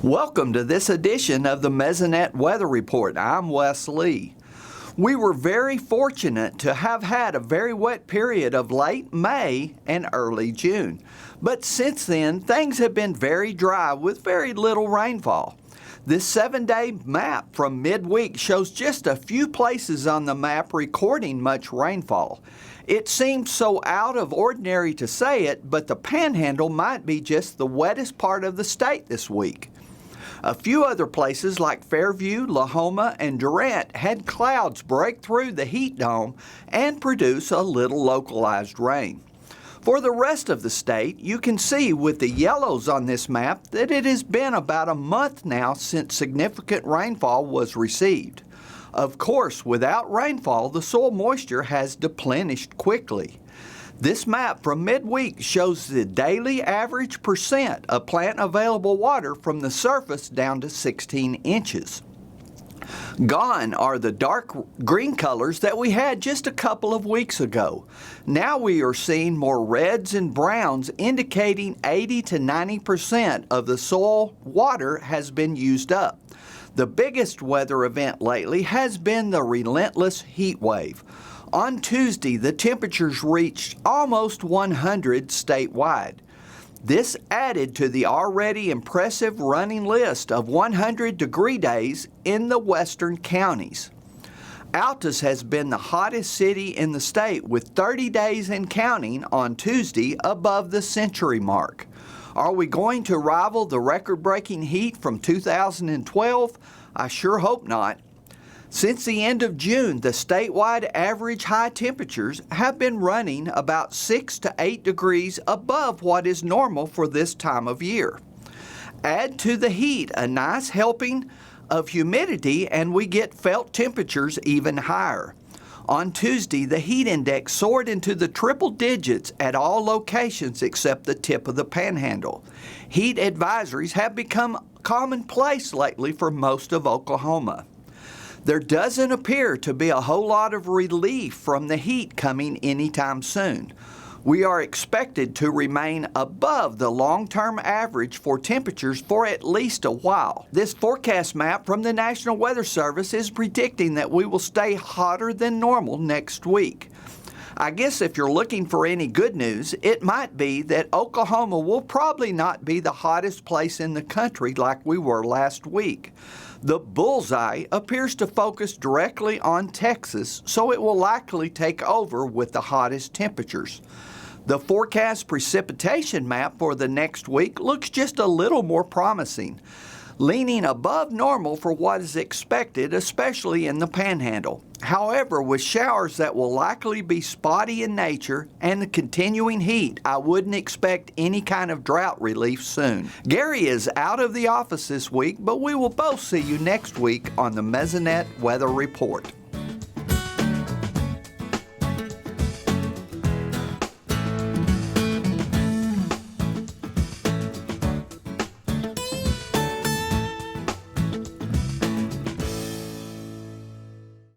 Welcome to this edition of the Mesonet Weather Report. I'm Wes Lee. We were very fortunate to have had a very wet period of late May and early June. But since then, things have been very dry with very little rainfall. This 7-day map from midweek shows just a few places on the map recording much rainfall. It seems so out of ordinary to say it, but the Panhandle might be just the wettest part of the state this week. A few other places like Fairview, Lahoma, and Durant had clouds break through the heat dome and produce a little localized rain. For the rest of the state, you can see with the yellows on this map that it has been about a month now since significant rainfall was received. Of course, without rainfall, the soil moisture has depleted quickly. This map from midweek shows the daily average percent of plant available water from the surface down to 16 inches. Gone are the dark green colors that we had just a couple of weeks ago. Now we are seeing more reds and browns indicating 80 to 90% of the soil water has been used up. The biggest weather event lately has been the relentless heat wave. On Tuesday, the temperatures reached almost 100 statewide. This added to the already impressive running list of 100-degree days in the western counties. Altus has been the hottest city in the state with 30 days and counting on Tuesday above the century mark. Are we going to rival the record-breaking heat from 2012? I sure hope not. Since the end of June, the statewide average high temperatures have been running about 6 to 8 degrees above what is normal for this time of year. Add to the heat a nice helping of humidity and we get felt temperatures even higher. On Tuesday, the heat index soared into the triple digits at all locations except the tip of the Panhandle. Heat advisories have become commonplace lately for most of Oklahoma. There doesn't appear to be a whole lot of relief from the heat coming anytime soon. We are expected to remain above the long-term average for temperatures for at least a while. This forecast map from the National Weather Service is predicting that we will stay hotter than normal next week. I guess if you're looking for any good news, it might be that Oklahoma will probably not be the hottest place in the country like we were last week. The bullseye appears to focus directly on Texas, so it will likely take over with the hottest temperatures. The forecast precipitation map for the next week looks just a little more promising, leaning above normal for what is expected, especially in the Panhandle. However, with showers that will likely be spotty in nature and the continuing heat, I wouldn't expect any kind of drought relief soon. Gary is out of the office this week, but we will both see you next week on the Mesonet Weather Report.